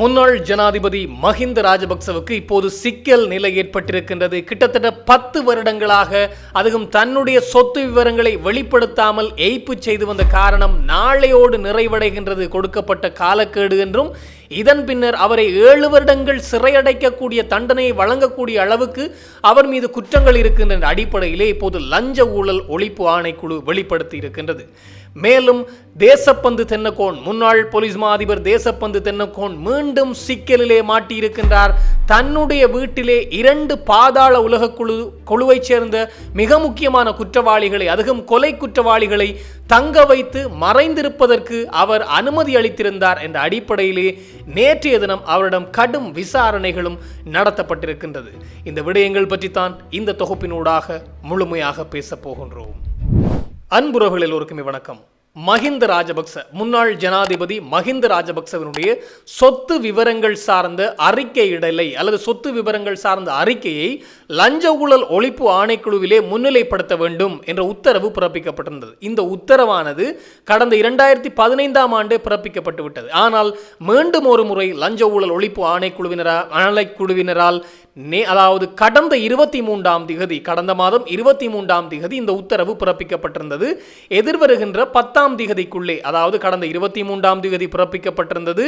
முன்னாள் ஜனாதிபதி மஹிந்த ராஜபக்சவுக்கு இப்போது சிக்கல் நிலை ஏற்பட்டிருக்கின்றது. கிட்டத்தட்ட 10 வருடங்களாக அதுவும் தன்னுடைய சொத்து விவரங்களை வெளிப்படுத்தாமல் ஏய்ப்பு செய்து வந்த காரணம் நாளையோடு நிறைவடைகின்றது கொடுக்கப்பட்ட காலக்கெடு என்றும், இதன் பின்னர் அவரை 7 வருடங்கள் சிறையடைக்கக்கூடிய தண்டனையை வழங்கக்கூடிய அளவுக்கு அவர் மீது குற்றங்கள் இருக்கின்ற அடிப்படையிலே இப்போது லஞ்ச ஊழல் ஒழிப்பு ஆணைக்குழு வெளிப்படுத்தி இருக்கின்றது. மேலும் தேசப்பந்து தென்னக்கோன், முன்னாள் போலீஸ் மா அதிபர் தேசப்பந்து தென்னக்கோன் மீண்டும் சிக்கலிலே மாட்டியிருக்கின்றார். தன்னுடைய வீட்டிலே 2 பாதாள உலக குழுவைச் சேர்ந்த மிக முக்கியமான குற்றவாளிகளை, அதுவும் கொலை குற்றவாளிகளை தங்க வைத்து மறைந்திருப்பதற்கு அவர் அனுமதி அளித்திருந்தார் என்ற அடிப்படையிலே நேற்றைய தினம் அவரிடம் கடும் விசாரணைகளும் நடத்தப்பட்டிருக்கின்றது. இந்த விடயங்கள் பற்றித்தான் இந்த தொகுப்பினூடாக முழுமையாக பேசப் போகின்றோம். அன்புறவுகள் எல்லோருக்குமே வணக்கம். மஹிந்த ராஜபக்ச, முன்னாள் ஜனாதிபதி மஹிந்த ராஜபக்சவினுடைய சொத்து விவரங்கள் சார்ந்த அறிக்கையிடலை அல்லது சொத்து விவரங்கள் சார்ந்த அறிக்கையை லஞ்ச ஊழல் ஒழிப்பு ஆணைக்குழுவிலே முன்னிலைப்படுத்த வேண்டும் என்ற உத்தரவு பிறப்பிக்கப்பட்டிருந்தது. இந்த உத்தரவானது கடந்த 2015ஆம் ஆண்டே பிறப்பிக்கப்பட்டு விட்டது. ஆனால் மீண்டும் ஒரு முறை லஞ்ச ஊழல் ஒழிப்பு ஆணைக்குழுவினரால் அதாவது கடந்த 23ஆம் திகதி, கடந்த மாதம் 23ஆம் திகதி இந்த உத்தரவு பிறப்பிக்கப்பட்டிருந்தது. எதிர்வருகின்ற 10ஆம் திகதிக்குள்ளே, அதாவது கடந்த 23ஆம் திகதி பிறப்பிக்கப்பட்டிருந்தது,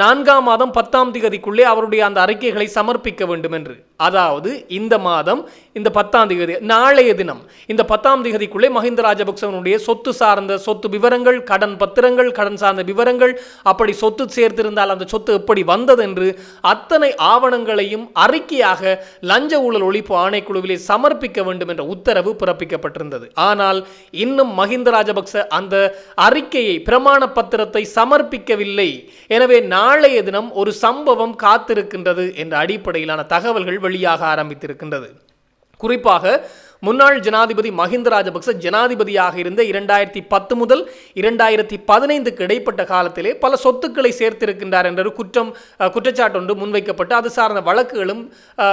4ஆம் மாதம் 10ஆம் திகதிக்குள்ளே அவருடைய அந்த அறிக்கைகளை சமர்ப்பிக்க வேண்டும் என்று. அதாவது இந்த மாதம் இந்த 10ஆம் திகதி, நாளைய தினம் இந்த 10ஆம் திகதிக்குள்ளே மஹிந்த ராஜபக்சவனுடைய சொத்து சார்ந்த சொத்து விவரங்கள், கடன் பத்திரங்கள், கடன் சார்ந்த விவரங்கள், அப்படி சொத்து சேர்த்திருந்தால் அந்த சொத்து எப்படி வந்தது என்று அத்தனை ஆவணங்களையும் அறிக்கையாக லஞ்ச ஊழல் ஒழிப்பு ஆணைக்குழுவிலே சமர்ப்பிக்க வேண்டும் என்ற உத்தரவு பிறப்பிக்கப்பட்டிருந்தது. ஆனால் இன்னும் மஹிந்த ராஜபக்ச அந்த அறிக்கையை, பிரமாண பத்திரத்தை சமர்ப்பிக்கவில்லை. எனவே நாளைய தினம் ஒரு சம்பவம் காத்திருக்கின்றது என்ற அடிப்படையிலான தகவல்கள் வெளியாக ஆரம்பித்திருக்கின்றது. குறிப்பாக முன்னாள் ஜனாதிபதி மஹிந்த ராஜபக்ச ஜனாதிபதியாக இருந்த 2010 முதல் 2015க்கு இடைப்பட்ட காலத்திலே பல சொத்துக்களை சேர்த்திருக்கின்றார் என்ற ஒரு குற்றச்சாட்டு ஒன்று முன்வைக்கப்பட்டு அது சார்ந்த வழக்குகளும்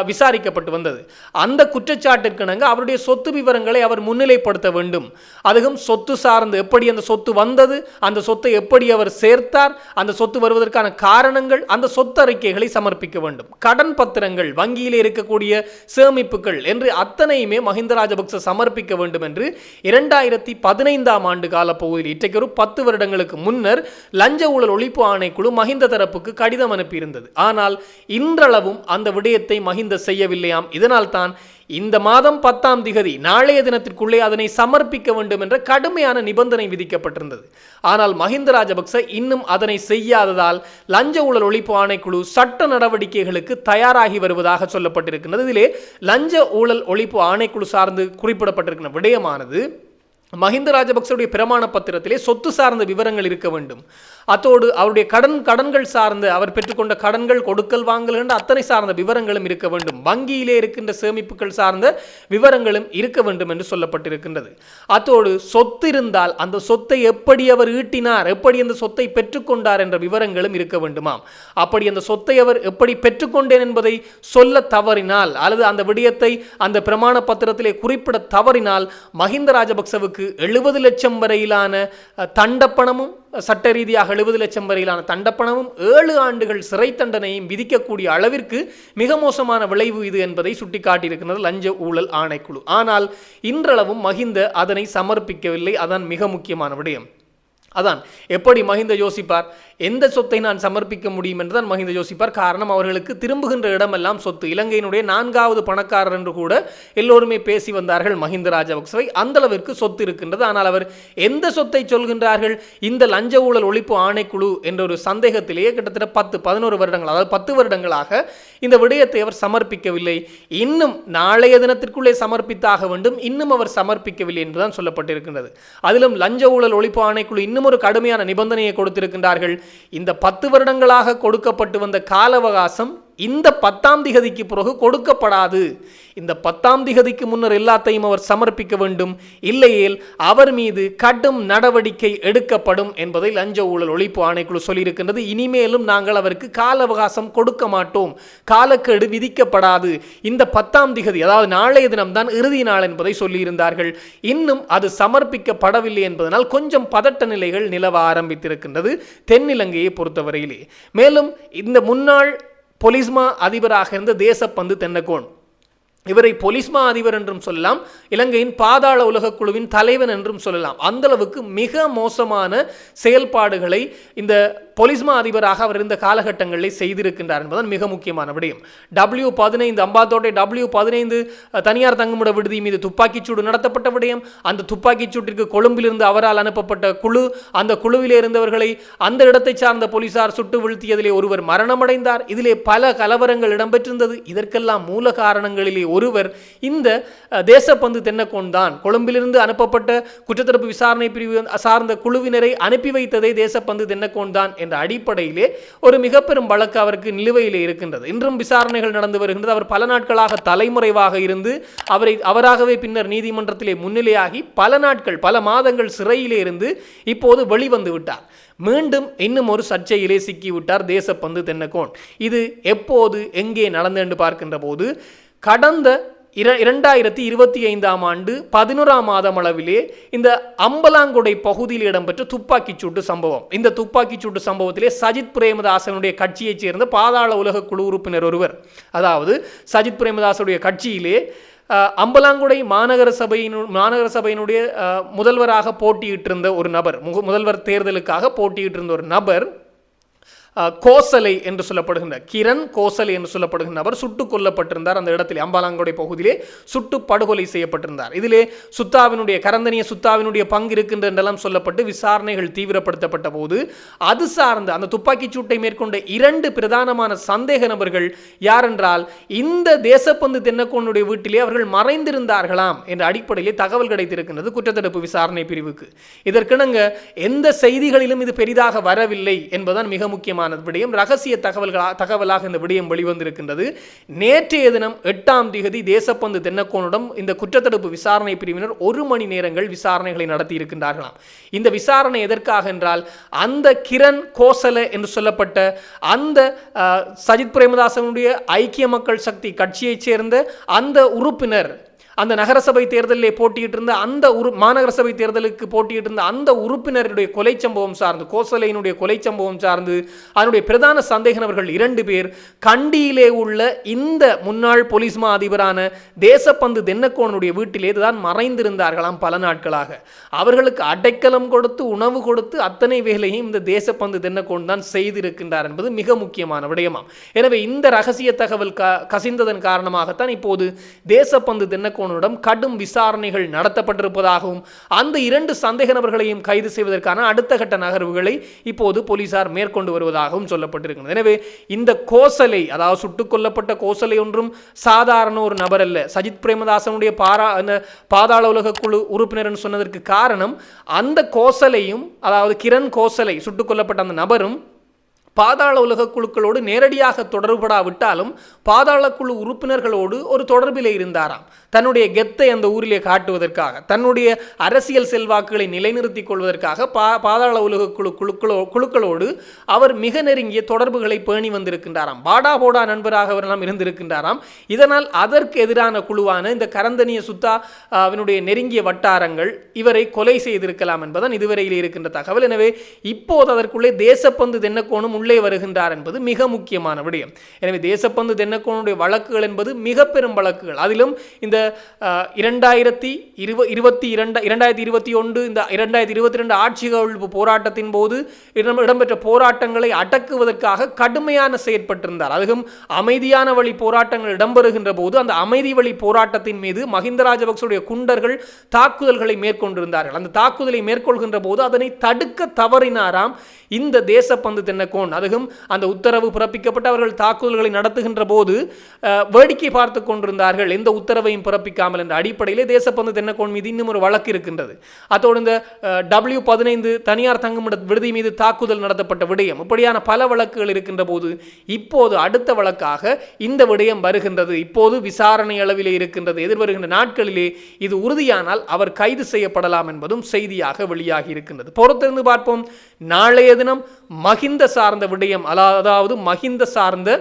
விசாரிக்கப்பட்டு வந்தது. அந்த குற்றச்சாட்டிற்கிணங்க அவருடைய சொத்து விவரங்களை அவர் முன்னிலைப்படுத்த வேண்டும். அதுவும் சொத்து சார்ந்து எப்படி அந்த சொத்து வந்தது, அந்த சொத்தை எப்படி அவர் சேர்த்தார், அந்த சொத்து வருவதற்கான காரணங்கள், அந்த சொத்து அறிக்கைகளை சமர்ப்பிக்க வேண்டும். கடன் பத்திரங்கள், வங்கியிலே இருக்கக்கூடிய சேமிப்புகள் என்று அத்தனையுமே மஹிந்த ராஜபக்ச சமர்ப்பிக்க வேண்டும் என்று 2015ஆம் ஆண்டு காலப்பகுதியில், இன்றைக்கு ஒரு 10 வருடங்களுக்கு முன்னர் லஞ்ச ஊழல் ஒழிப்பு ஆணைக்குழு மஹிந்த தரப்புக்கு கடிதம் அனுப்பியிருந்தது. ஆனால் இன்றளவும் அந்த விடயத்தை மஹிந்த செய்யவில்லையாம். இதனால் தான் இந்த மாதம் 10ஆம் திகதி, நாளைய தினத்திற்குள்ளே அதனை சமர்ப்பிக்க வேண்டும் என்ற கடுமையான நிபந்தனை விதிக்கப்பட்டிருந்தது. ஆனால் மஹிந்த ராஜபக்ச இன்னும் அதனை செய்யாததால் லஞ்ச ஊழல் ஒழிப்பு ஆணைக்குழு சட்ட நடவடிக்கைகளுக்கு தயாராகி வருவதாக சொல்லப்பட்டிருக்கிறது. இதிலே லஞ்ச ஊழல் ஒழிப்பு ஆணைக்குழு சார்ந்து குறிப்பிடப்பட்டிருக்கிற விடயமானது, மஹிந்த ராஜபக்சவுடைய பிரமாண பத்திரத்திலே சொத்து சார்ந்த விவரங்கள் இருக்க வேண்டும். அத்தோடு அவருடைய கடன்கள் சார்ந்த, அவர் பெற்றுக்கொண்ட கடன்கள், கொடுக்கல் வாங்கல் என்ற அத்தனை சார்ந்த விவரங்களும் இருக்க வேண்டும். வங்கியிலே இருக்கின்ற சேமிப்புகள் சார்ந்த விவரங்களும் இருக்க வேண்டும் என்று சொல்லப்பட்டிருக்கின்றது. அத்தோடு சொத்து இருந்தால் அந்த சொத்தை எப்படி அவர் ஈட்டினார், எப்படி அந்த சொத்தை பெற்றுக்கொண்டார் என்ற விவரங்களும் இருக்க வேண்டுமாம். அப்படி அந்த சொத்தை அவர் எப்படி பெற்றுக்கொண்டேன் என்பதை சொல்ல தவறினால், அல்லது அந்த விடயத்தை அந்த பிரமாண பத்திரத்திலே குறிப்பிட தவறினால் மஹிந்த ராஜபக்சவுக்கு 70 லட்சம் வரையிலான தண்டப்பணமும், சட்ட ரீதியாக 70 லட்சம் வரையிலான தண்டப்பணமும் 7 ஆண்டுகள் சிறை தண்டனையும் விதிக்கக்கூடிய அளவிற்கு மிக மோசமான விளைவு இது என்பதை சுட்டிக்காட்டியிருக்கிறது லஞ்ச ஊழல் ஆணைக்குழு. ஆனால் இன்றளவும் மஹிந்த அதனை சமர்ப்பிக்கவில்லை. அதான் மிக முக்கியமான விடயம். அதான் எப்படி மஹிந்த யோசிப்பார், எந்த சொத்தை நான் சமர்ப்பிக்க முடியும் என்றுதான் மஹிந்த யோசிப்பார். காரணம், அவர்களுக்கு திரும்புகின்ற இடமெல்லாம் சொத்து. இலங்கையினுடைய 4வது பணக்காரர் என்று கூட எல்லோருமே பேசி வந்தார்கள் மஹிந்த ராஜபக்சவை. அந்த அளவிற்கு சொத்து இருக்கின்றது. ஆனால் அவர் எந்த சொத்தை சொல்கின்றார்கள்? இந்த லஞ்ச ஊழல் ஒழிப்பு ஆணைக்குழு என்ற ஒரு சந்தேகத்திலேயே கிட்டத்தட்ட 10-11 வருடங்கள், அதாவது 10 வருடங்களாக இந்த விடயத்தை அவர் சமர்ப்பிக்கவில்லை. இன்னும் நாளைய தினத்திற்குள்ளே சமர்ப்பித்தாக வேண்டும். இன்னும் அவர் சமர்ப்பிக்கவில்லை என்றுதான் சொல்லப்பட்டிருக்கின்றது. அதிலும் லஞ்ச ஊழல் ஒழிப்பு ஆணைக்குழு இன்னும் ஒரு கடுமையான நிபந்தனையை கொடுத்திருக்கின்றார்கள். இந்த 10 வருடங்களாக கொடுக்கப்பட்டு வந்த கால அவகாசம் இந்த 10ஆம் திகதிக்கு பிறகு கொடுக்கப்படாது. இந்த 10ஆம் திகதிக்கு முன்னர் எல்லாத்தையும் அவர் சமர்ப்பிக்க வேண்டும், இல்லையேல் அவர் மீது கடும் நடவடிக்கை எடுக்கப்படும் என்பதை லஞ்ச ஊழல் ஒழிப்பு ஆணைக்குழு சொல்லியிருக்கின்றது. இனிமேலும் நாங்கள் அவருக்கு கால அவகாசம் கொடுக்க மாட்டோம், காலக்கெடு விதிக்கப்படாது. இந்த 10ஆம் திகதி, அதாவது நாளைய தினம்தான் இறுதி நாள் என்பதை சொல்லியிருந்தார்கள். இன்னும் அது சமர்ப்பிக்கப்படவில்லை என்பதனால் கொஞ்சம் பதட்ட நிலைகள் நிலவ ஆரம்பித்திருக்கின்றது தென்னிலங்கையை பொறுத்தவரையிலே. மேலும் இந்த முன்னாள் பொலிஸ்மா அதிபராக இருந்த தேசப்பந்து தென்னக்கோன், இவரை பொலிஸ்மா அதிபர் என்றும் சொல்லலாம், இலங்கையின் பாதாள உலக குழுவின் தலைவன் என்றும் சொல்லலாம். அந்த அளவுக்கு மிக மோசமான செயல்பாடுகளை இந்த பொலிஸ்மா அதிபராக அவர் இருந்த காலகட்டங்களில் செய்திருக்கின்றார் என்பதுதான் மிக முக்கியமான விடயம். W15 அம்பாத்தோட்டை W15 தனியார் தங்குமிட விடுதி மீது துப்பாக்கிச்சூடு நடத்தப்பட்ட விடயம், அந்த துப்பாக்கிச்சூட்டிற்கு கொழும்பிலிருந்து அவரால் அனுப்பப்பட்ட குழு, அந்த குழுவிலே இருந்தவர்களை அந்த இடத்தை சார்ந்த போலீசார் சுட்டு வீழ்த்தியதிலே ஒருவர் மரணமடைந்தார். இதிலே பல கலவரங்கள் இடம்பெற்றிருந்தது. இதற்கெல்லாம் மூல காரணங்களிலே ஒருவர் இந்த தேசப்பந்து தென்னக்கோன் தான். கொழும்பிலிருந்து அனுப்பப்பட்ட குற்றத்தடுப்பு விசாரணை பிரிவு சார்ந்த குழுவினரை அனுப்பி வைத்ததே தேசப்பந்து தென்னக்கோன் தான் என்ற அடிப்படையிலே ஒரு மிக பெரும் வழக்கு அவருக்கு நிலுவையிலே இருக்கின்றது. இன்றும் விசாரணைகள் நடந்து வருகின்றது. அவர் பல நாட்களாக தலைமுறைவாக இருந்து அவராகவே பின்னர் நீதிமன்றத்திலே முன்னிலையாகி பல நாட்கள் பல மாதங்கள் சிறையிலே இருந்து இப்போது வெளிவந்து விட்டார். மீண்டும் இன்னும் ஒரு சர்ச்சையிலே சிக்கிவிட்டார் தேசப்பந்து தென்னக்கோன். இது எப்போது எங்கே நடந்து என்று பார்க்கின்ற போது கடந்த 2025ஆம் ஆண்டு 11ஆம் மாதம் அளவிலே இந்த அம்பலாங்குடை பகுதியில் இடம்பெற்ற துப்பாக்கிச்சூட்டு சம்பவம். இந்த துப்பாக்கிச்சூட்டு சம்பவத்திலே சஜித் பிரேமதாசனுடைய கட்சியைச் சேர்ந்த பாதாள உலக குழு உறுப்பினர் ஒருவர், அதாவது சஜித் பிரேமதாசனுடைய கட்சியிலே அம்பலாங்குடை மாநகர சபையினுடைய முதல்வராக போட்டியிட்டிருந்த ஒரு நபர், முதல்வர் தேர்தலுக்காக போட்டியிட்டிருந்த ஒரு நபர், கோசலை என்று சொல்லப்படுகின்ற கிரண் கோசலை என்று சொல்லப்படுகின்ற நபர் சுட்டுக் கொல்லப்பட்டிருந்தார். அந்த இடத்திலே அம்பாலாங்குடை பகுதியிலே சுட்டு படுகொலை செய்யப்பட்டிருந்தார். இதிலே கரந்தனிய சுத்தாவினுடைய பங்கு இருக்கின்ற என்றெல்லாம் சொல்லப்பட்டு விசாரணைகள் தீவிரப்படுத்தப்பட்ட போது அது சார்ந்த அந்த துப்பாக்கிச் சூட்டை மேற்கொண்ட 2 பிரதானமான சந்தேக நபர்கள் யாரென்றால் இந்த தேசப்பந்து தென்னக்கோனுடைய வீட்டிலே அவர்கள் மறைந்திருந்தார்களாம் என்ற அடிப்படையிலே தகவல் கிடைத்திருக்கின்றது குற்றத்தடுப்பு விசாரணை பிரிவுக்கு. இதற்கிணங்க எந்த செய்திகளிலும் இது பெரிதாக வரவில்லை என்பதுதான் மிக முக்கியமான விடயம். ரகசிய தகவலாக இந்த விடயம் வெளிவந்திருக்கின்றது. நேற்றைய தினம் 8ஆம் திகதி தேசப்பந்து தென்னக்கோனிடம் இந்த குற்றத்தடுப்பு விசாரணை பிரிவினர் 1 மணி நேரங்கள் விசாரணைகளை நடத்தி இருக்கின்றார்களாம். இந்த விசாரணை எதற்காக என்றால் அந்த கிரண் கோசல என்று சொல்லப்பட்ட அந்த சஜித் பிரேமதாசனுடைய ஐக்கிய மக்கள் சக்தி கட்சியைச் சேர்ந்த அந்த உறுப்பினர், அந்த நகரசபை தேர்தலிலே போட்டியிட்டிருந்த அந்த மாநகர சபை தேர்தலுக்கு போட்டியிட்டிருந்த அந்த உறுப்பினருடைய கொலை சம்பவம் சார்ந்து, கோசலையினுடைய கொலை சம்பவம் சார்ந்து அதனுடைய பிரதான சந்தேக நபர்கள் 2 பேர் கண்டியிலே உள்ள இந்த முன்னாள் பொலிஸ்மா அதிபரான தேசப்பந்து தென்னக்கோனுடைய வீட்டிலே தான் மறைந்திருந்தார்களாம் பல நாட்களாக. அவர்களுக்கு அடைக்கலம் கொடுத்து உணவு கொடுத்து அத்தனை வேலையும் இந்த தேசப்பந்து தென்னக்கோன் தான் செய்திருக்கின்றார் என்பது மிக முக்கியமான விடயமாம். எனவே இந்த ரகசிய தகவல் கசிந்ததன் காரணமாகத்தான் இப்போது தேசப்பந்து தென்னக்கோன் கடும் விசாரணைகள் நடத்தப்பட்டிருப்பதாகவும் அந்த 2 சந்தேக நபர்களையும் கைது செய்வதற்கான அடுத்த கட்ட நகர்வுகளை இப்போது போலீசார் மேற்கொண்டு வருவதாகவும் சொல்லப்பட்டிருக்கிறது. எனவே இந்த கோசலை, அதாவது சுட்டுக் கொல்லப்பட்ட கோசலை ஒன்றும் சாதாரண ஒரு நபர் அல்ல. சஜித் பிரேமதாசனுடைய பாதாள உலக குழு உறுப்பினர் என்று சொன்னதற்கு காரணம் அந்த கோசலையும், அதாவது கிரண் கோசலை சுட்டுக் கொல்லப்பட்ட அந்த நபரும் பாதாள உலக குழுக்களோடு நேரடியாக தொடர்படாவிட்டாலும் பாதாள குழு உறுப்பினர்களோடு ஒரு தொடர்பிலே இருந்தாராம். தன்னுடைய கெத்தை அந்த ஊரிலே காட்டுவதற்காக, தன்னுடைய அரசியல் செல்வாக்குகளை நிலைநிறுத்திக் கொள்வதற்காக பாதாள உலக குழுக்களோடு அவர் மிக நெருங்கிய தொடர்புகளை பேணி வந்திருக்கின்றாராம். பாடா போடா நண்பராக அவரெல்லாம் இருந்திருக்கின்றாராம். இதனால் அதற்கு எதிரான குழுவான இந்த கரந்தனிய சுத்தாவினுடைய நெருங்கிய வட்டாரங்கள் இவரை கொலை செய்திருக்கலாம் என்பதுதான் இதுவரையில் இருக்கின்ற தகவல். எனவே இப்போது அதற்குள்ளே தேசப்பந்து தென்னக்கோனும் உள்ளே வருகின்றார் என்பது மிக முக்கியமான விடயம். எனவே தேசப்பந்து தென்னக்கோனுடைய வழக்குகள் என்பது மிக பெரும் வழக்குகள். அதிலும் இந்த 2021 இந்த 2022 ஆட்சி கவிழ்ப்பு போராட்டத்தின் போது இடம்பெற்ற போராட்டங்களை அடக்குவதற்காக கடுமையான செயற்பட்டிருந்தார். அதுவும் அமைதியான வழி போராட்டங்கள் இடம்பெறுகின்ற போது அந்த அமைதி வழி போராட்டத்தின் மீது மஹிந்த ராஜபக்சவுடைய குண்டர்கள் தாக்குதல்களை மேற்கொண்டிருந்தார்கள். அந்த தாக்குதலை மேற்கொள்கின்ற போது அதனை தடுக்க தவறினாராம் இந்த தேசப்பந்து தென்னக்கோன். அதுவும் அந்த உத்தரவு பிறப்பிக்கப்பட்டு அவர்கள் தாக்குதல்களை நடத்துகின்ற போது வேடிக்கை பார்த்து கொண்டிருந்தார்கள், எந்த உத்தரவையும் பிறப்பிக்காமல் என்ற அடிப்படையிலே தேசப்பந்து தென்னக்கோன் மீது இன்னும் ஒரு வழக்கு இருக்கின்றது. அதோடு இந்த W15 தனியார் தங்குமிட விடுதி மீது தாக்குதல் நடத்தப்பட்ட விடயம், இப்படியான பல வழக்குகள் இருக்கின்ற போது இப்போது அடுத்த வழக்காக இந்த விடயம் வருகின்றது. இப்போது விசாரணை அளவிலே இருக்கின்றது. எதிர்வருகின்ற நாட்களிலே இது உறுதியானால் அவர் கைது செய்யப்படலாம் என்பதும் செய்தியாக வெளியாகி இருக்கின்றது. பொறுத்திருந்து பார்ப்போம். நாளைய தினம் மஹிந்த சார்ந்த விடயம், அதாவது மஹிந்த சார்ந்த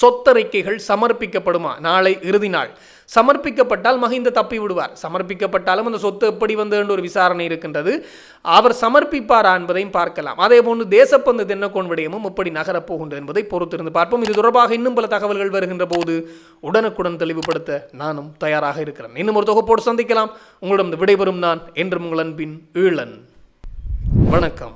சொத்தறிக்கைகள் சமர்ப்பிக்கப்படுமா? நாளை இறுதி நாள். சமர்ப்பிக்கப்பட்டால் மஹிந்த தப்பி விடுவார். சமர்ப்பிக்கப்பட்டாலும் அந்த சொத்து எப்படி வந்தது ஒரு விசாரணை இருக்கின்றது. அவர் சமர்ப்பிப்பாரா என்பதையும் பார்க்கலாம். அதே போன்று தேசப்பந்து தென்னக்கோன் விடயமும் எப்படி நகரப்போகின்றது என்பதை பொறுத்திருந்து பார்ப்போம். இது தொடர்பாக இன்னும் பல தகவல்கள் வருகின்ற போது உடனுக்குடன் தெளிவுபடுத்த நானும் தயாராக இருக்கிறேன். இன்னும் ஒரு தொகுப்போடு சந்திக்கலாம். உங்களிடம் விடைபெறும் நான் என்றும் உங்கள் அன்பின் ஈழன். வணக்கம்.